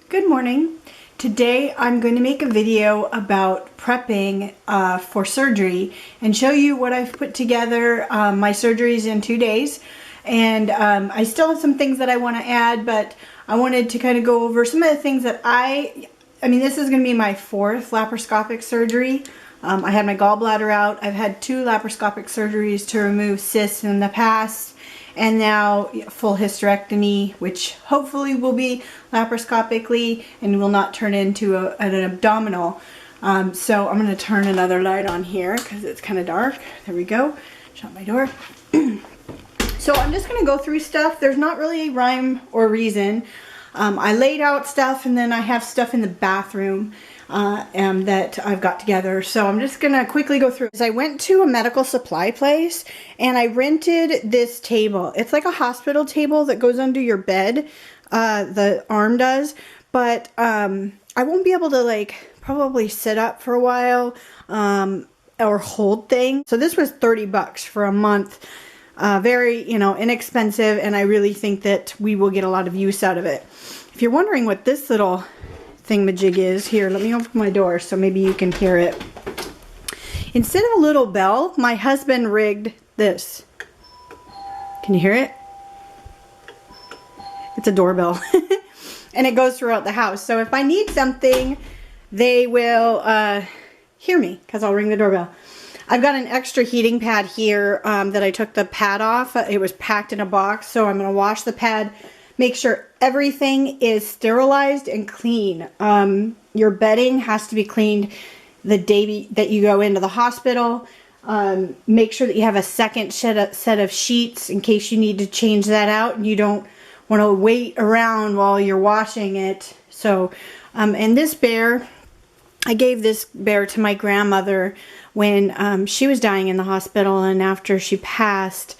Good morning. Today I'm going to make a video about prepping for surgery and show you what I've put together. My surgery is in 2 days, and I still have some things that I want to add, but I wanted to kind of go over some of the things that I mean, this is going to be my 4th laparoscopic surgery. I had my gallbladder out. I've had 2 laparoscopic surgeries to remove cysts in the past, and now full hysterectomy, which hopefully will be laparoscopically and will not turn into an abdominal. So I'm going to turn another light on here because it's kind of dark. There we go. Shut my door. So I'm just going to go through stuff. There's not really a rhyme or reason. I laid out stuff, and then I have stuff in the bathroom that I've got together. So I'm just gonna quickly go through. I went to a medical supply place and I rented this table. It's like a hospital table that goes under your bed, the arm does, but I won't be able to probably sit up for a while or hold things. So this was 30 bucks for a month. Very, inexpensive, and I really think that we will get a lot of use out of it. If you're wondering what this little thingamajig is, here, let me open my door so maybe you can hear it. Instead of a little bell, my husband rigged this. Can you hear it? It's a doorbell. And it goes throughout the house. So if I need something, they will hear me because I'll ring the doorbell. I've got an extra heating pad here that I took the pad off. It was packed in a box, so I'm going to wash the pad. Make sure everything is sterilized and clean. Your bedding has to be cleaned the day that you go into the hospital. Make sure that you have a second set of sheets in case you need to change that out and you don't want to wait around while you're washing it. So, and this bear, I gave this bear to my grandmother when she was dying in the hospital, and after she passed,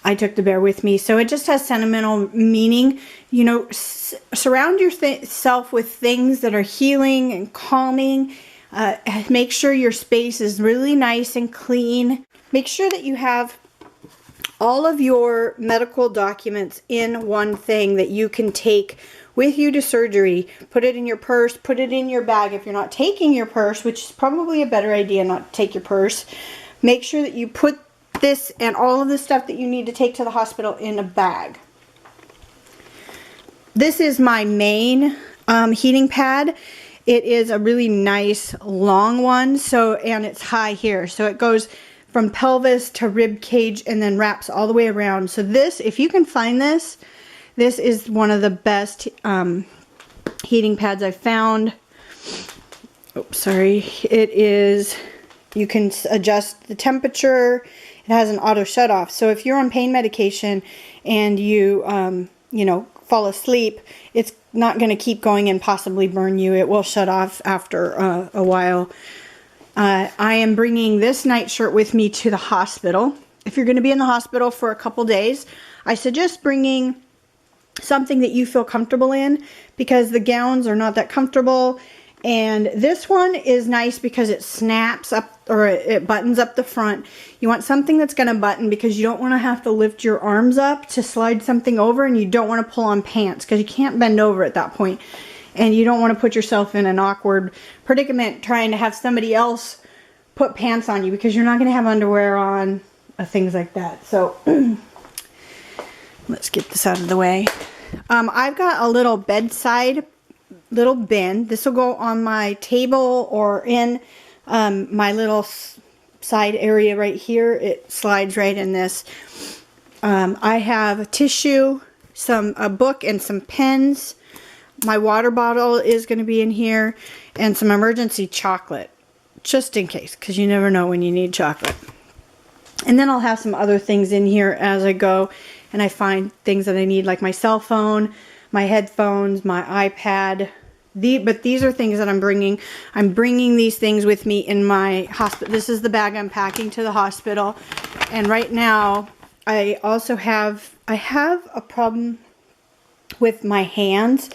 I took the bear with me. So it just has sentimental meaning. Surround yourself with things that are healing and calming. Make sure your space is really nice and clean. Make sure that you have all of your medical documents in one thing that you can take with you to surgery. Put it in your purse, put it in your bag. If you're not taking your purse, which is probably a better idea not to take your purse, make sure that you put this and all of the stuff that you need to take to the hospital in a bag. This is my main heating pad. It is a really nice long one, and it's high here, so it goes from pelvis to rib cage and then wraps all the way around. So this, if you can find this is one of the best heating pads I've found. Oh, sorry. It is, you can adjust the temperature. It has an auto shut off. So if you're on pain medication and you, fall asleep, it's not going to keep going and possibly burn you. It will shut off after a while. I am bringing this nightshirt with me to the hospital. If you're going to be in the hospital for a couple days, I suggest bringing something that you feel comfortable in, because the gowns are not that comfortable. And this one is nice because it snaps up, or it buttons up the front. You want something that's going to button because you don't want to have to lift your arms up to slide something over, and you don't want to pull on pants because you can't bend over at that point. And you don't want to put yourself in an awkward predicament trying to have somebody else put pants on you, because you're not going to have underwear on, things like that. So let's get this out of the way. I've got a little bedside little bin. This will go on my table or in my little side area right here. It slides right in this. I have a tissue, a book, and some pens. My water bottle is going to be in here, and some emergency chocolate, just in case, because you never know when you need chocolate. And then I'll have some other things in here as I go, and I find things that I need, like my cell phone, my headphones, my iPad. But these are things that I'm bringing. I'm bringing these things with me in my hospital. This is the bag I'm packing to the hospital. And right now, I have a problem with my hands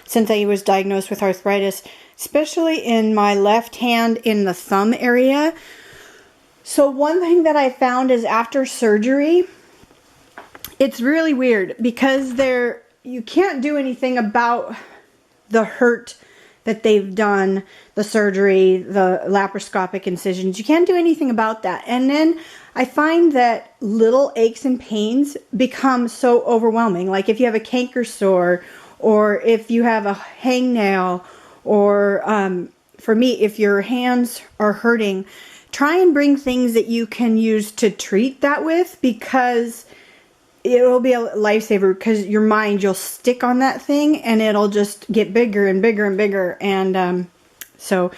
since I was diagnosed with arthritis, especially in my left hand in the thumb area. So one thing that I found is after surgery, it's really weird because you can't do anything about the hurt that they've done, the surgery, the laparoscopic incisions. You can't do anything about that. And then I find that little aches and pains become so overwhelming. Like if you have a canker sore, or if you have a hangnail, or for me, if your hands are hurting, try and bring things that you can use to treat that with, because it will be a lifesaver, because your mind, you'll stick on that thing and it'll just get bigger and bigger and bigger. And so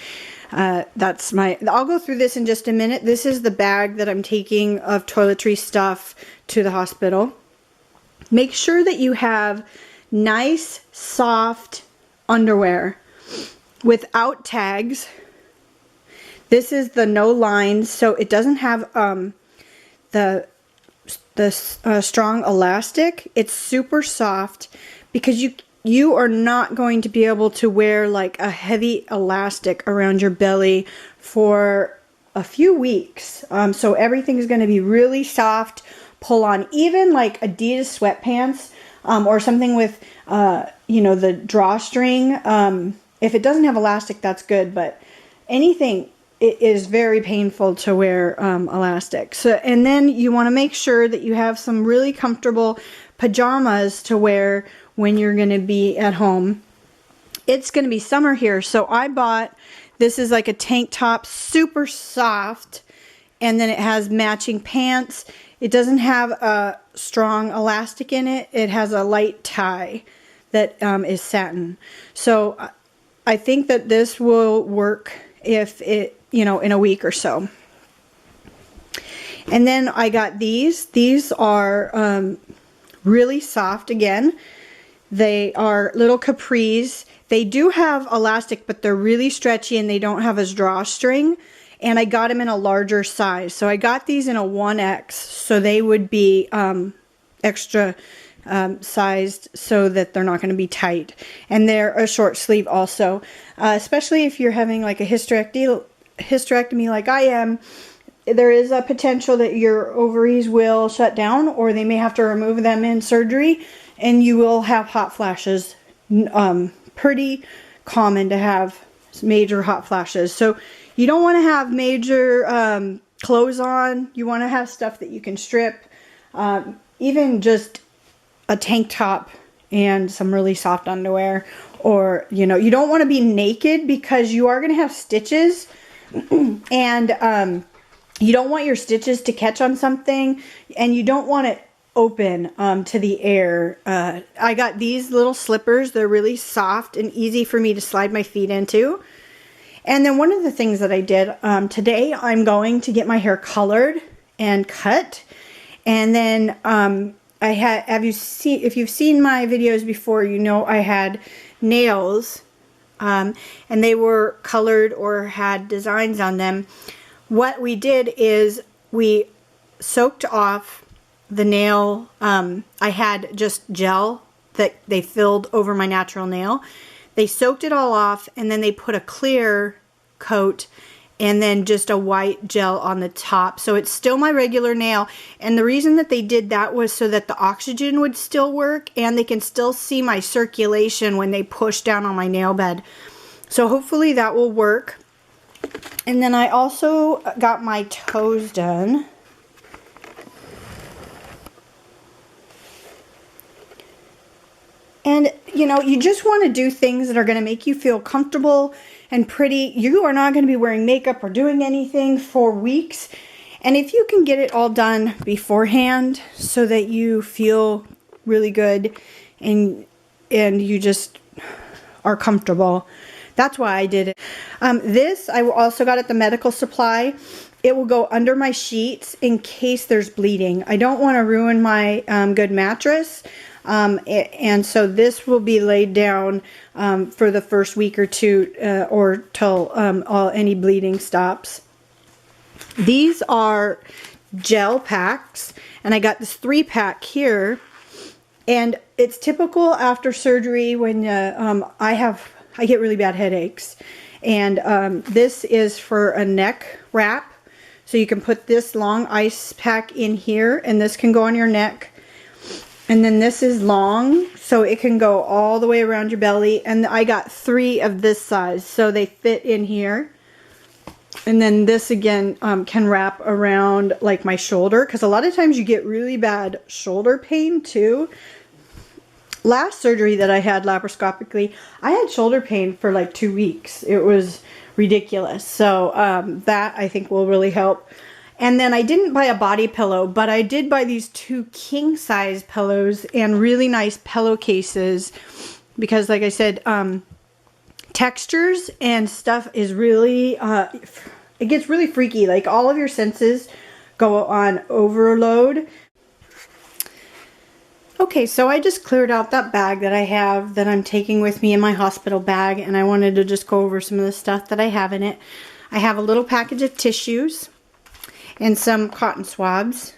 that's I'll go through this in just a minute. This is the bag that I'm taking of toiletry stuff to the hospital. Make sure that you have nice, soft underwear without tags. This is the no lines, so it doesn't have the strong elastic. It's super soft, because you are not going to be able to wear like a heavy elastic around your belly for a few weeks. So everything is going to be really soft, pull on. Even like Adidas sweatpants, or something with you know, the drawstring. If it doesn't have elastic, that's good, but anything, it is very painful to wear elastic. So, and then you want to make sure that you have some really comfortable pajamas to wear when you're going to be at home. It's going to be summer here, so I bought, this is like a tank top, super soft, and then it has matching pants. It doesn't have a strong elastic in it. It has a light tie that is satin. So I think that this will work if it, you know, in a week or so. And then I got these. These are really soft again. They are little capris. They do have elastic, but they're really stretchy and they don't have a drawstring. And I got them in a larger size. So I got these in a 1X, so they would be extra sized, so that they're not going to be tight. And they're a short sleeve also, especially if you're having like a hysterectomy like I am. There is a potential that your ovaries will shut down, or they may have to remove them in surgery, and you will have hot flashes. Pretty common to have major hot flashes. So you don't want to have major clothes on. You want to have stuff that you can strip. Even just a tank top and some really soft underwear. Or, you know, you don't want to be naked, because you are going to have stitches. And you don't want your stitches to catch on something. And you don't want it open to the air. I got these little slippers. They're really soft and easy for me to slide my feet into. And then one of the things that I did today, I'm going to get my hair colored and cut. And then if you've seen my videos before, you know I had nails, and they were colored or had designs on them. What we did is we soaked off the nail. I had just gel that they filled over my natural nail. They soaked it all off, and then they put a clear coat and then just a white gel on the top. So it's still my regular nail. And the reason that they did that was so that the oxygen would still work, and they can still see my circulation when they push down on my nail bed. So hopefully that will work. And then I also got my toes done. And, you know, you just want to do things that are going to make you feel comfortable and pretty. You are not going to be wearing makeup or doing anything for weeks. And if you can get it all done beforehand so that you feel really good and you just are comfortable, that's why I did it. This I also got at the medical supply. It will go under my sheets in case there's bleeding. I don't want to ruin my good mattress. And so this will be laid down for the first week or two, or till any bleeding stops. These are gel packs, and I got this 3-pack here. And it's typical after surgery when I get really bad headaches. And this is for a neck wrap. So you can put this long ice pack in here, and this can go on your neck. And then this is long, so it can go all the way around your belly. And I got 3 of this size, so they fit in here. And then this again can wrap around like my shoulder, because a lot of times you get really bad shoulder pain too. Last surgery that I had laparoscopically, I had shoulder pain for like 2 weeks. It was ridiculous. So that I think will really help. And then I didn't buy a body pillow, but I did buy these 2 king size pillows and really nice pillowcases, because like I said, textures and stuff is really, it gets really freaky. Like all of your senses go on overload. Okay, so I just cleared out that bag that I have that I'm taking with me in my hospital bag, and I wanted to just go over some of the stuff that I have in it. I have a little package of tissues and some cotton swabs.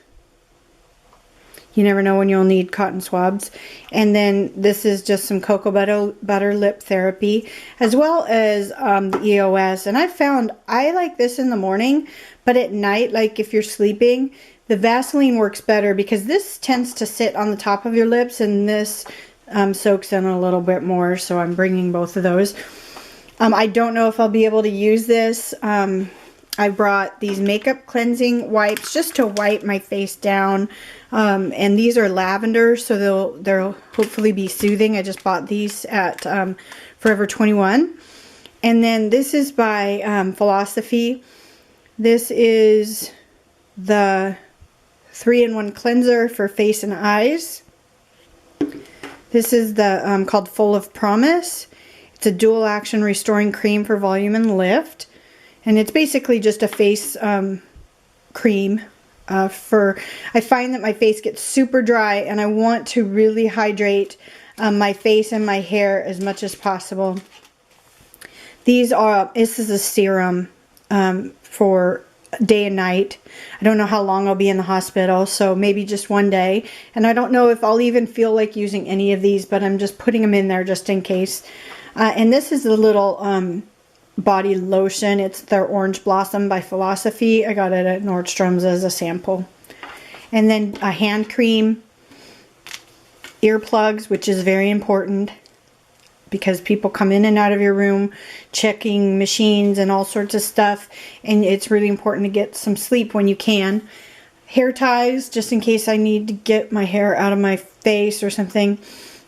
You never know when you'll need cotton swabs. And then this is just some cocoa butter lip therapy, as well as the EOS. And I found I like this in the morning, but at night, like if you're sleeping, the Vaseline works better, because this tends to sit on the top of your lips, and this soaks in a little bit more. So I'm bringing both of those. I don't know if I'll be able to use this. I brought these makeup cleansing wipes just to wipe my face down. And these are lavender, so they'll hopefully be soothing. I just bought these at Forever 21. And then this is by Philosophy. This is the 3-in-1 cleanser for face and eyes. This is the called Full of Promise. It's a dual action restoring cream for volume and lift. And it's basically just a face cream I find that my face gets super dry, and I want to really hydrate my face and my hair as much as possible. This is a serum for day and night. I don't know how long I'll be in the hospital, so maybe just one day. And I don't know if I'll even feel like using any of these, but I'm just putting them in there just in case. And this is a little body lotion. It's their Orange Blossom by Philosophy. I got it at Nordstrom's as a sample. And then a hand cream, earplugs, which is very important because people come in and out of your room checking machines and all sorts of stuff, and it's really important to get some sleep when you can. Hair ties, just in case I need to get my hair out of my face or something.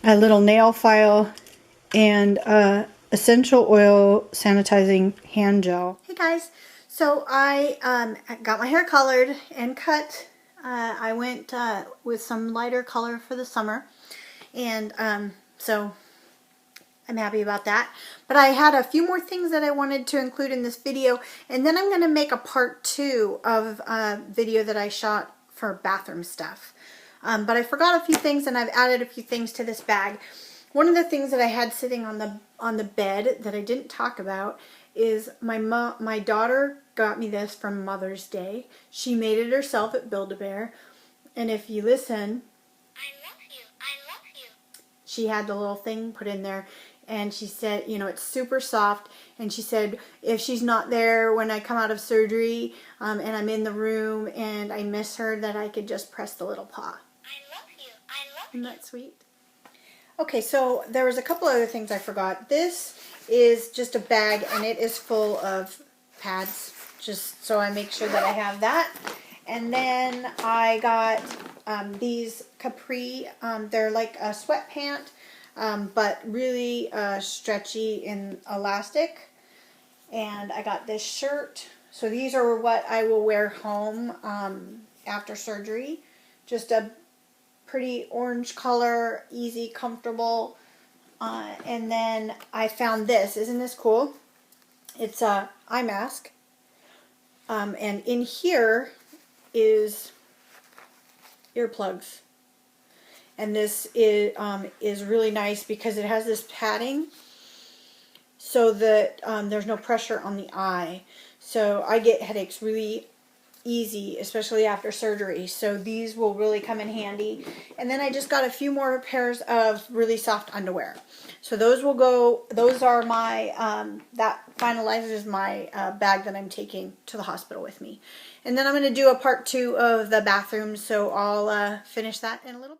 A little nail file, and essential oil sanitizing hand gel. Hey guys, so I got my hair colored and cut. I went with some lighter color for the summer, and so I'm happy about that. But I had a few more things that I wanted to include in this video, and then I'm going to make a part 2 of a video that I shot for bathroom stuff. But I forgot a few things, and I've added a few things to this bag. One of the things that I had sitting on the bed that I didn't talk about is my daughter got me this for Mother's Day. She made it herself at Build-A-Bear, and if you listen, I love you, I love you. She had the little thing put in there, and she said, you know, it's super soft, and she said if she's not there when I come out of surgery and I'm in the room and I miss her, that I could just press the little paw. I love you, I love you. Isn't that sweet? Okay, so there was a couple other things I forgot. This is just a bag, and it is full of pads, just so I make sure that I have that. And then I got these Capri. They're like a sweat pant, but really stretchy and elastic. And I got this shirt. So these are what I will wear home after surgery. Just a pretty orange color, easy, comfortable. And then I found this. Isn't this cool? It's a eye mask. And in here is earplugs. And this is really nice because it has this padding so that there's no pressure on the eye. So I get headaches really easy, especially after surgery, so these will really come in handy. And then I just got a few more pairs of really soft underwear, so those will go, those are my that finalizes my bag that I'm taking to the hospital with me. And then I'm going to do a part 2 of the bathroom, so I'll finish that in a little bit.